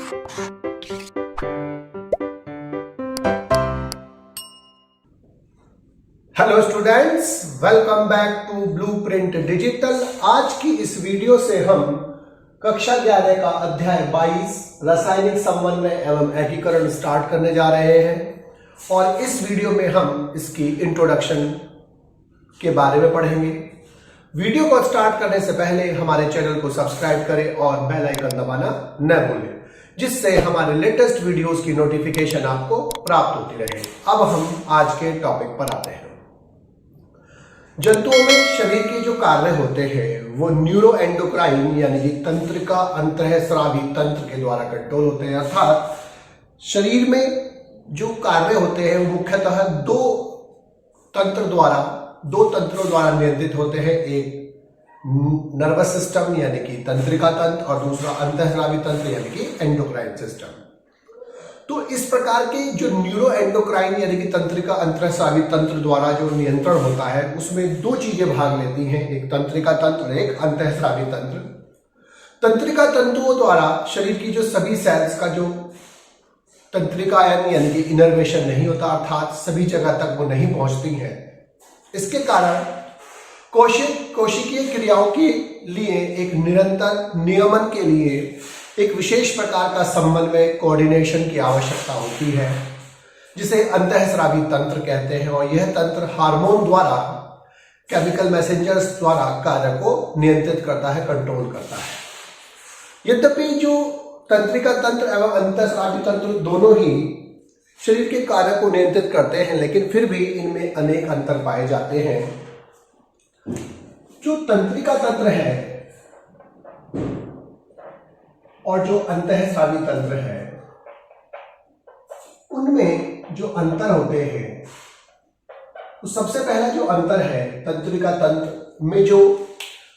Hello students, welcome back to Blueprint Digital. आज की इस वीडियो से हम कक्षा 11 का अध्याय 22 रासायनिक समन्वय एवं एकीकरण स्टार्ट करने जा रहे हैं और इस वीडियो में हम इसकी इंट्रोडक्शन के बारे में पढ़ेंगे। वीडियो को स्टार्ट करने से पहले हमारे चैनल को सब्सक्राइब करें और बेल आइकन दबाना न भूलें, जिससे हमारे लेटेस्ट वीडियोस की नोटिफिकेशन आपको प्राप्त होती रहे। अब हम आज के टॉपिक पर आते हैं। जंतुओं में शरीर के जो कार्य होते हैं वो न्यूरो एंडोक्राइन यानी कि तंत्रिका अंतःस्रावी तंत्र के द्वारा कंट्रोल होते हैं। अर्थात शरीर में जो कार्य होते हैं वो मुख्यतः दो तंत्रों द्वारा नियंत्रित होते हैं। एक नर्वस सिस्टम यानी कि तंत्रिका तंत्र और दूसरा अंतःस्रावी तंत्र यानी कि एंडोक्राइन सिस्टम। तो इस प्रकार के जो न्यूरो एंडोक्राइन यानी कि तंत्रिका अंतःस्रावी तंत्र द्वारा जो नियंत्रण होता है उसमें दो चीजें भाग लेती हैं, एक तंत्रिका तंत्र और एक अंतःस्रावी तंत्र। तंत्रिका तंतुओं द्वारा शरीर की जो सभी सेल्स का जो तंत्रिका यानी कि इनर्वेशन नहीं होता, अर्थात सभी जगह तक वो नहीं पहुंचती हैं। इसके कारण कोशिकीय क्रियाओं के लिए एक निरंतर नियमन के लिए एक विशेष प्रकार का समन्वय कोऑर्डिनेशन की आवश्यकता होती है, जिसे अंतःस्रावी तंत्र कहते हैं। और यह तंत्र हार्मोन द्वारा, केमिकल मैसेंजर्स द्वारा कार्य को नियंत्रित करता है, कंट्रोल करता है। यद्यपि जो तंत्रिका तंत्र एवं अंतःस्रावी तंत्र दोनों ही शरीर के कार्य को नियंत्रित करते हैं, लेकिन फिर भी इनमें अनेक अंतर पाए जाते हैं। जो तंत्रिका तंत्र है और जो अंतःस्रावी तंत्र है उनमें जो अंतर होते हैं, तो सबसे पहला जो अंतर है, तंत्रिका तंत्र में जो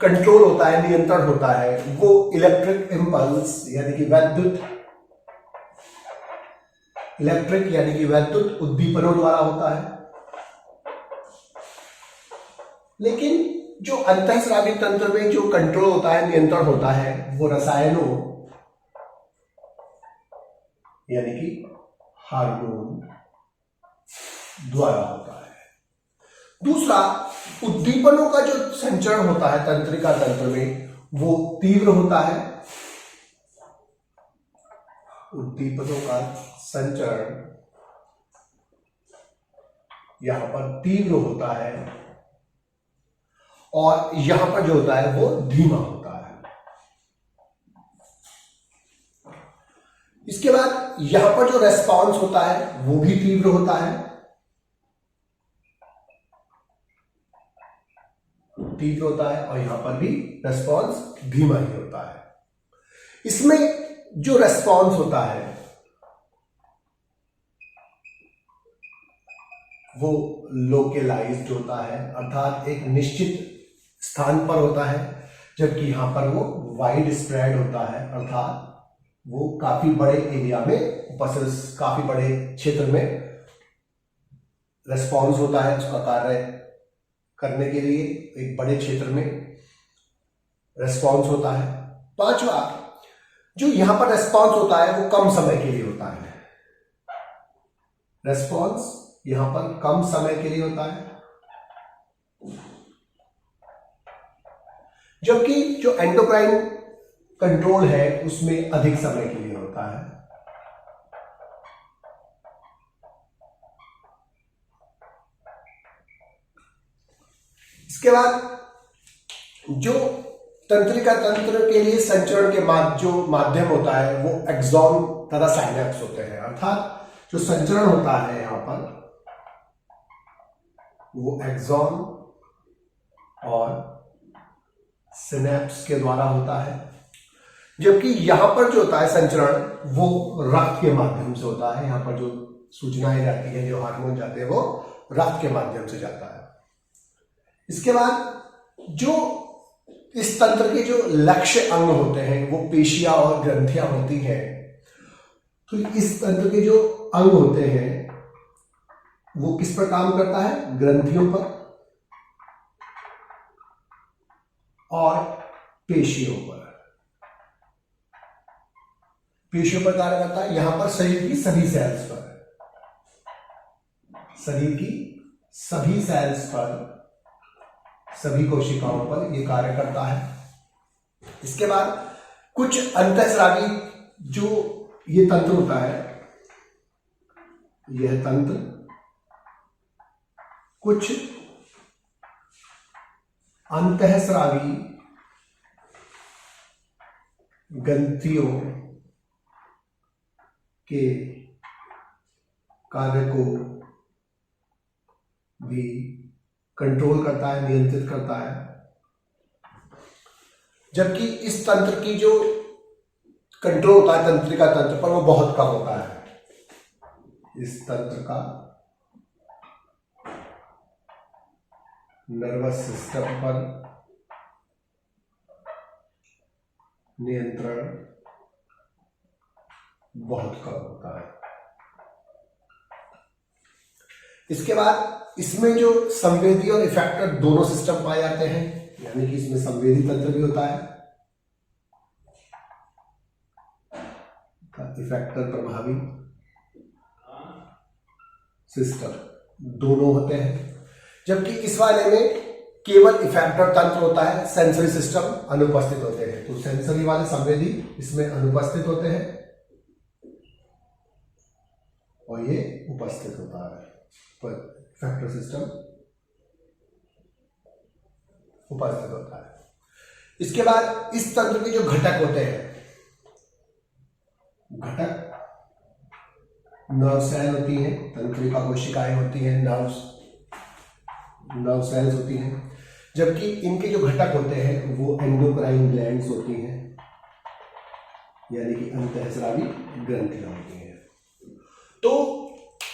कंट्रोल होता है, नियंत्रण होता है, वो इलेक्ट्रिक यानी कि वैद्युत उद्दीपनों द्वारा होता है। लेकिन जो अंतःस्रावी तंत्र में जो कंट्रोल होता है, नियंत्रण होता है, वो रसायनों यानी कि हार्मोन द्वारा होता है। दूसरा, उद्दीपनों का जो संचरण होता है तंत्रिका तंत्र में वो तीव्र होता है। उद्दीपनों का संचरण यहां पर तीव्र होता है और यहां पर जो होता है वो धीमा होता है। इसके बाद यहां पर जो रेस्पॉन्स होता है वो भी तीव्र होता है, और यहां पर भी रेस्पॉन्स धीमा ही होता है। इसमें जो रेस्पॉन्स होता है वो लोकेलाइज्ड होता है, अर्थात एक निश्चित स्थान पर होता है, जबकि यहां पर वो वाइड स्प्रेड होता है, अर्थात वो काफी बड़े एरिया में, काफी बड़े क्षेत्र में रेस्पॉन्स होता है। उसका कार्य करने के लिए एक बड़े क्षेत्र में रेस्पॉन्स होता है। पांचवा, जो यहां पर रेस्पॉन्स होता है वो कम समय के लिए होता है। रेस्पॉन्स यहां पर कम समय के लिए होता है, जबकि जो एंडोक्राइन कंट्रोल है उसमें अधिक समय के लिए होता है। इसके बाद जो तंत्रिका तंत्र के लिए संचरण के जो माध्यम होता है वो एक्सॉन तथा साइनेप्स होते हैं, अर्थात जो संचरण होता है यहां पर वो एक्सॉन और सिनेप्स के द्वारा होता है, जबकि यहां पर जो होता है संचरण वो रक्त के माध्यम से होता है। यहां पर जो सूचनाएं जाती है, जो हार्मोन जाते हैं वो रक्त के माध्यम से जाता है। इसके बाद जो इस तंत्र के जो लक्ष्य अंग होते हैं वो पेशियां और ग्रंथियां होती हैं। तो इस तंत्र के जो अंग होते हैं वो किस पर काम करता है? ग्रंथियों पर और पेशियों पर। पेशियों पर कार्य करता है, यहां पर शरीर की सभी सेल्स पर, शरीर की सभी सेल्स पर, सभी कोशिकाओं पर यह कार्य करता है। इसके बाद कुछ अंतःस्रावी जो ये तंत्र होता है, यह तंत्र कुछ अंतःस्रावी ग्रंथियों के कार्य को भी कंट्रोल करता है, नियंत्रित करता है। जबकि इस तंत्र की जो कंट्रोल होता है तंत्रिका तंत्र पर, वो बहुत कम होता है। इस तंत्र का नर्वस सिस्टम पर नियंत्रण बहुत कम होता है। इसके बाद इसमें जो संवेदी और इफेक्टर दोनों सिस्टम पाए जाते हैं, यानी कि इसमें संवेदी तंत्र भी होता है, इफेक्टर प्रभावी सिस्टम दोनों होते हैं। जबकि इस वाले में केवल इफेक्टर तंत्र होता है, सेंसरी सिस्टम अनुपस्थित होते हैं। तो सेंसरी वाले संवेदी इसमें अनुपस्थित होते हैं और ये उपस्थित होता है, पर इफेक्टर सिस्टम उपस्थित होता है। इसके बाद इस तंत्र के जो घटक होते हैं, घटक नर्व सेल होती हैं, तंत्रिका कोशिकाएं होती हैं, नर्व सेल्स होती हैं। जबकि इनके जो घटक होते हैं वो एंडोक्राइन ग्लैंड्स होती हैं, यानी कि अंतःस्रावी ग्रंथियां होती हैं। तो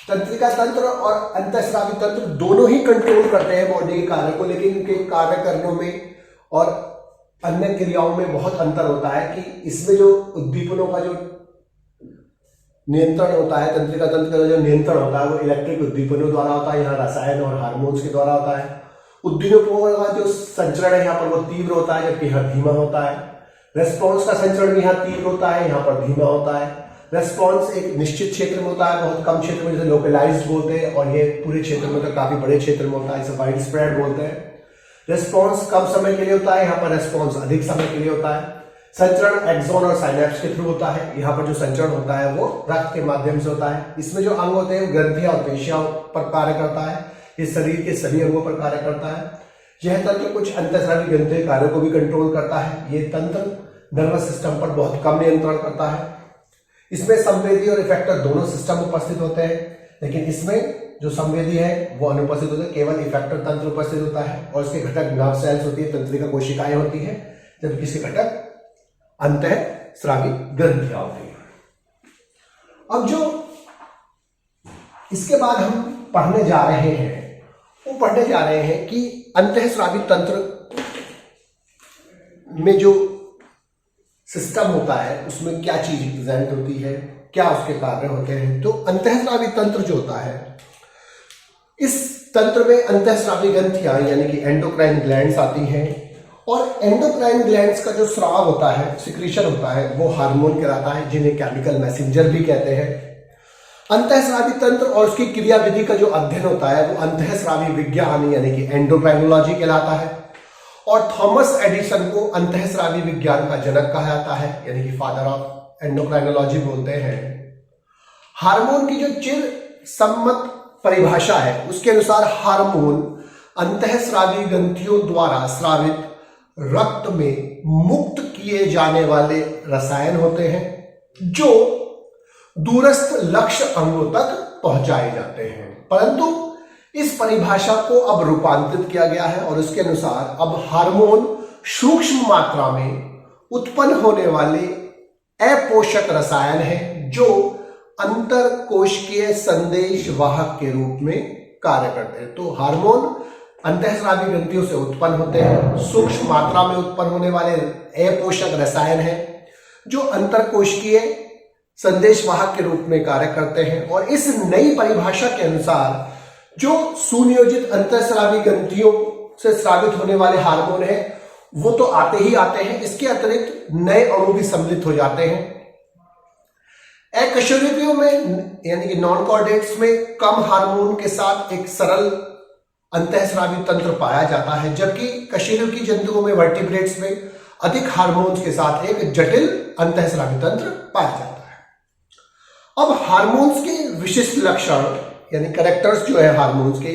तंत्रिका तंत्र और अंतःस्रावी तंत्र दोनों ही कंट्रोल करते हैं बॉडी के कार्य को, लेकिन इनके कार्य करने में और अन्य क्रियाओं में बहुत अंतर होता है। कि इसमें जो उद्दीपनों का जो नियंत्रण होता है, तंत्रिका तंत्र का जो नियंत्रण होता है वो इलेक्ट्रिक उद्दीपनों द्वारा होता है, यहाँ रसायन और हार्मोन्स के द्वारा होता है। उद्दीपनों का जो संचरण है यहाँ पर वो तीव्र होता है, जबकि यहाँ धीमा होता है। रेस्पॉन्स का संचरण भी यहाँ तीव्र होता है, यहाँ पर धीमा होता है। रेस्पॉन्स एक निश्चित क्षेत्र में होता है, बहुत कम क्षेत्र में, जैसे लोकलाइज्ड बोलते हैं, और ये पूरे क्षेत्र में तो काफी बड़े क्षेत्र में होता है, इसे वाइड स्प्रेड बोलते हैं। रेस्पॉन्स कम समय के लिए होता है, यहाँ पर रेस्पॉन्स अधिक समय के लिए होता है। संचरण एक्सॉन और साइनेप्स के थ्रू होता है, यहाँ पर जो संचरण होता है वो रक्त के माध्यम से होता है। इसमें जो अंग होते हैं ग्रंथियां और पेशियां पर कार्य करता है, ये शरीर के सभी अंगों पर कार्य करता है। यह तंत्र कुछ अंतःस्रावी ग्रंथि कार्यों को भी कंट्रोल करता है। ये तंत्र नर्वस सिस्टम पर बहुत कम नियंत्रण करता है। इसमें संवेदी और इफेक्टर दोनों सिस्टम उपस्थित होते हैं, लेकिन इसमें जो संवेदी है वो अनुपस्थित होते हैं, केवल इफेक्टर तंत्र उपस्थित होता है और इसके घटक नर्व सेल्स होती है, तंत्रिका कोशिकाएं होती है, जबकि इसके घटक अंतःस्रावी ग्रंथियां होती है। अब जो इसके बाद हम पढ़ने जा रहे हैं वो पढ़ने जा रहे हैं कि अंतःस्रावी तंत्र में जो सिस्टम होता है उसमें क्या चीज प्रेजेंट होती है, क्या उसके कार्य होते हैं। तो अंतःस्रावी तंत्र जो होता है, इस तंत्र में अंतःस्रावी ग्रंथियां यानी कि एंडोक्राइन ग्लैंड्स आती हैं, और एंडोक्राइन ग्लैंड्स का जो स्राव होता है, सिक्रीशन होता है, वो हार्मोन कहलाता है, जिन्हें केमिकल मैसेंजर भी कहते हैं। अंतःस्रावी तंत्र और उसकी क्रियाविधि का जो अध्ययन होता है वो अंतःस्रावी विज्ञान यानी कि एंडोक्राइनोलॉजी कहलाता है। और थॉमस एडिसन को अंतःस्रावी विज्ञान का जनक कहा जाता है, यानी कि फादर ऑफ एंडोक्राइनोलॉजी बोलते हैं। हार्मोन की जो चिर सम्मत परिभाषा है उसके अनुसार हार्मोन अंतःस्रावी ग्रंथियों द्वारा स्रावित रक्त में मुक्त किए जाने वाले रसायन होते हैं जो दूरस्थ लक्ष्य अंगों तक पहुंचाए जाते हैं। परंतु इस परिभाषा को अब रूपांतरित किया गया है और इसके अनुसार अब हार्मोन सूक्ष्म मात्रा में उत्पन्न होने वाले अपोषक रसायन हैं जो अंतरकोशिकीय संदेश वाहक के रूप में कार्य करते हैं। तो हार्मोन अंतःस्रावी ग्रंथियों से उत्पन्न होते हैं, सूक्ष्म मात्रा में उत्पन्न होने वाले अपोषक रसायन हैं जो अंतरकोशिकीय संदेश वाहक के रूप में कार्य करते हैं। और इस नई परिभाषा के अनुसार जो सुनियोजित अंतःस्रावी ग्रंथियों से स्रावित होने वाले हार्मोन हैं वो तो आते ही आते हैं, इसके अतिरिक्त नए अणु भी सम्मिलित हो जाते हैं अकशेरुकियों में यानी कि नॉन कॉर्डेट्स में कम हार्मोन के साथ एक सरल अंतःस्रावी तंत्र पाया जाता है, जबकि कशेरुकी जंतुओं में वर्टिब्रेट्स में अधिक हार्मोन्स के साथ एक जटिल अंतःस्रावी तंत्र पाया जाता है। अब हार्मोन्स के विशिष्ट लक्षण यानी कैरेक्टर्स जो है हार्मोन्स के,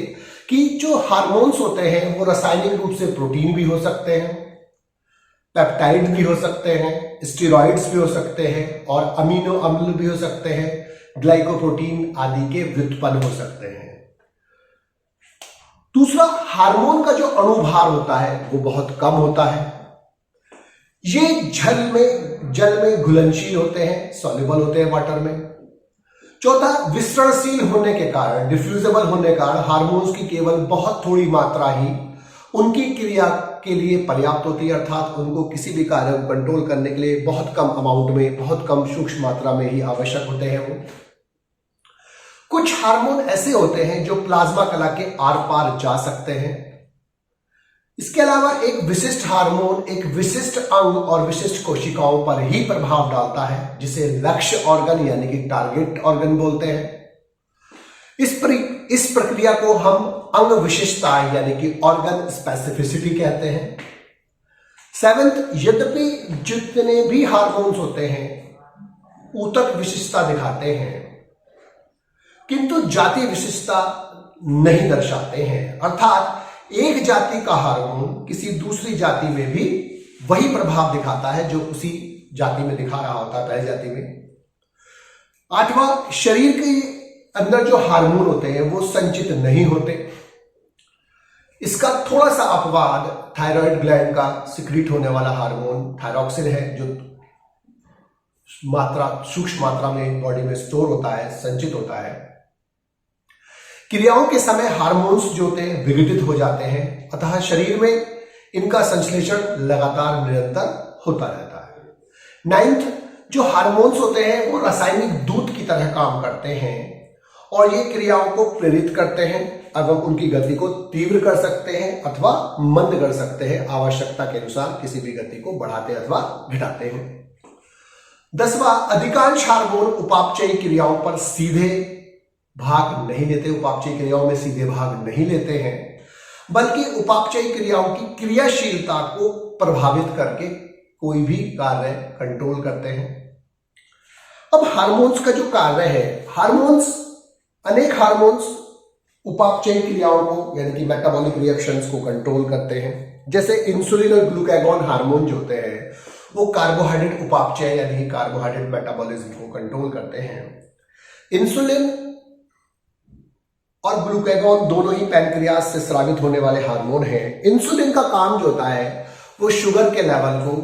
कि जो हार्मोन्स होते हैं वो रासायनिक रूप से प्रोटीन भी हो सकते हैं, पेप्टाइड भी हो सकते हैं, स्टेरॉइड्स भी हो सकते हैं और अमीनो अम्ल भी हो सकते हैं, ग्लाइकोप्रोटीन आदि के व्युत्पन्न हो सकते हैं। दूसरा, हार्मोन का जो अणुभार होता है वो बहुत कम होता है। ये जल में घुलनशील होते हैं, सॉल्युबल होते हैं वाटर में। चौथा, विसरणशील होने के कारण, डिफ्यूजेबल होने के कारण हार्मोन्स की केवल बहुत थोड़ी मात्रा ही उनकी क्रिया के लिए पर्याप्त होती है, अर्थात उनको किसी भी कार्य को कंट्रोल करने के लिए बहुत कम अमाउंट में, बहुत कम सूक्ष्म मात्रा में ही आवश्यक होते हैं वो। कुछ हार्मोन ऐसे होते हैं जो प्लाज्मा कला के आर पार जा सकते हैं। इसके अलावा एक विशिष्ट हार्मोन एक विशिष्ट अंग और विशिष्ट कोशिकाओं पर ही प्रभाव डालता है, जिसे लक्ष्य ऑर्गन यानी कि टारगेट ऑर्गन बोलते हैं। इस प्रक्रिया को हम अंग विशिष्टता यानी कि ऑर्गन स्पेसिफिसिटी कहते हैं। सेवेंथ, यद्यपि जितने भी हार्मोन्स होते हैं ऊतक विशिष्टता दिखाते हैं, किंतु जाति विशिष्टता नहीं दर्शाते हैं, अर्थात एक जाति का हार्मोन किसी दूसरी जाति में भी वही प्रभाव दिखाता है जो उसी जाति में दिखा रहा होता है पहली जाति में। आठवां, शरीर के अंदर जो हार्मोन होते हैं वो संचित नहीं होते। इसका थोड़ा सा अपवाद थायराइड ग्लैंड का सिक्रीट होने वाला हार्मोन थायरॉक्सिन है, जो सूक्ष्म मात्रा में बॉडी में स्टोर होता है, संचित होता है। क्रियाओं के समय हार्मोन्स जो होते हैं विघटित हो जाते हैं, अतः शरीर में इनका संश्लेषण लगातार निरंतर होता रहता है। नाइन्थ, जो हार्मोन्स होते हैं वो रासायनिक दूत की तरह काम करते हैं और ये क्रियाओं को प्रेरित करते हैं एवं उनकी गति को तीव्र कर सकते हैं अथवा मंद कर सकते हैं, आवश्यकता के अनुसार किसी भी गति को बढ़ाते अथवा घटाते हैं। 10वां, अधिकांश हार्मोन उपापचयी क्रियाओं पर सीधे भाग नहीं लेते, उपापचयी क्रियाओं में सीधे भाग नहीं लेते हैं, बल्कि उपापचयी क्रियाओं की क्रियाशीलता को प्रभावित करके कोई भी कार्य कंट्रोल करते हैं। अब हार्मोन्स का जो कार्य है, अनेक हार्मोन्स उपापचयी क्रियाओं को यानी कि मेटाबॉलिक रिएक्शंस को कंट्रोल करते हैं। जैसे इंसुलिन और ग्लूकागॉन हार्मोन जो होते हैं वो कार्बोहाइड्रेट उपापचय यानी कि कार्बोहाइड्रेट मेटाबॉलिज्म को कंट्रोल करते हैं। इंसुलिन और ग्लूकागॉन दोनों ही पैनक्रियास से स्रावित होने वाले हार्मोन हैं। इंसुलिन का काम जो होता है वो शुगर के लेवल को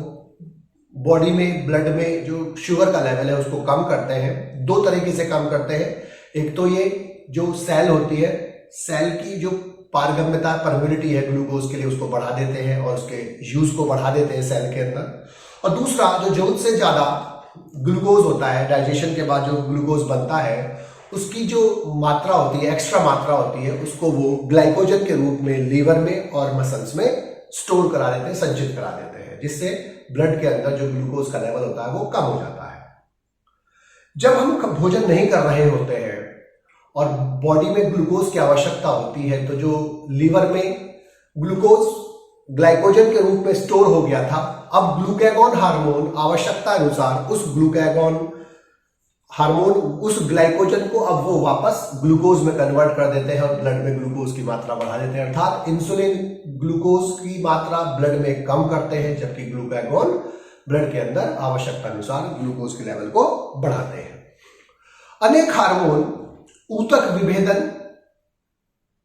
बॉडी में, ब्लड में जो शुगर का लेवल है उसको कम करते हैं। दो तरीके से कम करते हैं, एक तो ये जो सेल होती है, सेल की जो पारगम्यता परमिलिटी है ग्लूकोज के लिए उसको बढ़ा देते हैं और उसके यूज को बढ़ा देते हैं सेल के अंदर। और दूसरा, जो जरूरत से ज्यादा ग्लूकोज होता है, डाइजेशन के बाद जो ग्लूकोज बनता है उसकी जो मात्रा होती है, एक्स्ट्रा मात्रा होती है, उसको वो ग्लाइकोजन के रूप में लीवर में और मसल्स में स्टोर करा देते हैं, संचित करा देते हैं, जिससे ब्लड के अंदर जो ग्लूकोज का लेवल होता है वो कम हो जाता है। जब हम भोजन नहीं कर रहे होते हैं और बॉडी में ग्लूकोज की आवश्यकता होती है, तो जो लीवर में ग्लूकोज ग्लाइकोजन के रूप में स्टोर हो गया था, अब ग्लूकागॉन हार्मोन आवश्यकता अनुसार उस ग्लाइकोजन को अब वो वापस ग्लूकोज में कन्वर्ट कर देते हैं और ब्लड में ग्लूकोज की मात्रा बढ़ा देते हैं। अर्थात इंसुलिन ग्लूकोज की मात्रा ब्लड में कम करते हैं, जबकि ग्लूकागॉन ब्लड के अंदर आवश्यकता अनुसार ग्लूकोज के लेवल को बढ़ाते हैं। अनेक हार्मोन ऊतक विभेदन,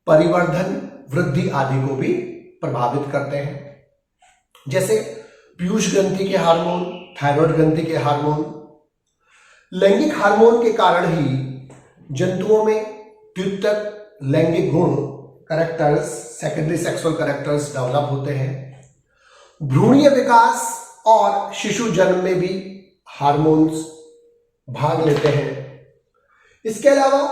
परिवर्धन, वृद्धि आदि को भी प्रभावित करते हैं। जैसे पीयूष ग्रंथि के हार्मोन, थायराइड ग्रंथि के हार्मोन। लैंगिक हार्मोन के कारण ही जंतुओं में द्वितीयक लैंगिक गुण characters, secondary sexual characters develop होते हैं। भ्रूणीय विकास और शिशु जन्म में भी हार्मोन्स भाग लेते हैं। इसके अलावा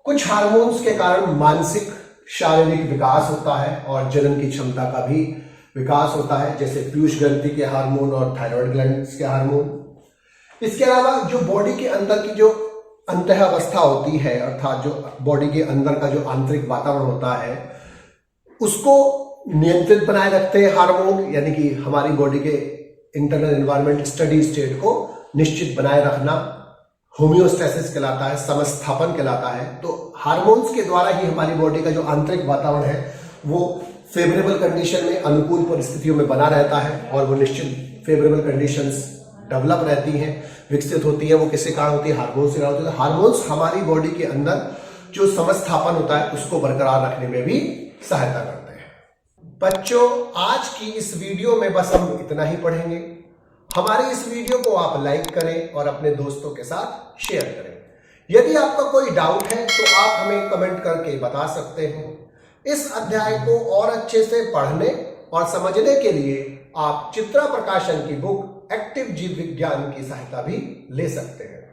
कुछ हार्मोन्स के कारण मानसिक शारीरिक विकास होता है और जनन की क्षमता का भी विकास होता है, जैसे पीयूष ग्रंथि के हार्मोन और थायराइड ग्लैंड्स के हार्मोन। इसके अलावा जो बॉडी के अंदर की जो अंतः अवस्था होती है, अर्थात जो बॉडी के अंदर का जो आंतरिक वातावरण होता है, उसको नियंत्रित बनाए रखते हैं हार्मोन, यानी कि हमारी बॉडी के इंटरनल एनवायरनमेंट स्टडी स्टेट को निश्चित बनाए रखना होम्योस्टेसिस कहलाता है, समस्थापन कहलाता है। तो हार्मोन्स के द्वारा ही हमारी बॉडी का जो आंतरिक वातावरण है वो फेवरेबल कंडीशन में, अनुकूल परिस्थितियों में बना रहता है और वो निश्चित फेवरेबल कंडीशंस डेवलप रहती हैं, विकसित होती है। वो किसके कारण होती है? हार्मोन्स के कारण होती है। हार्मोन्स हमारी बॉडी के अंदर जो समस्थापन होता है उसको बरकरार रखने में भी सहायता करते हैं। बच्चों, आज की इस वीडियो में बस हम इतना ही पढ़ेंगे। हमारी इस वीडियो को आप लाइक करें और अपने दोस्तों के साथ शेयर करें। यदि आपका कोई डाउट है तो आप हमें कमेंट करके बता सकते हैं। इस अध्याय को और अच्छे से पढ़ने और समझने के लिए आप चित्रा प्रकाशन की बुक एक्टिव जीव विज्ञान की सहायता भी ले सकते हैं।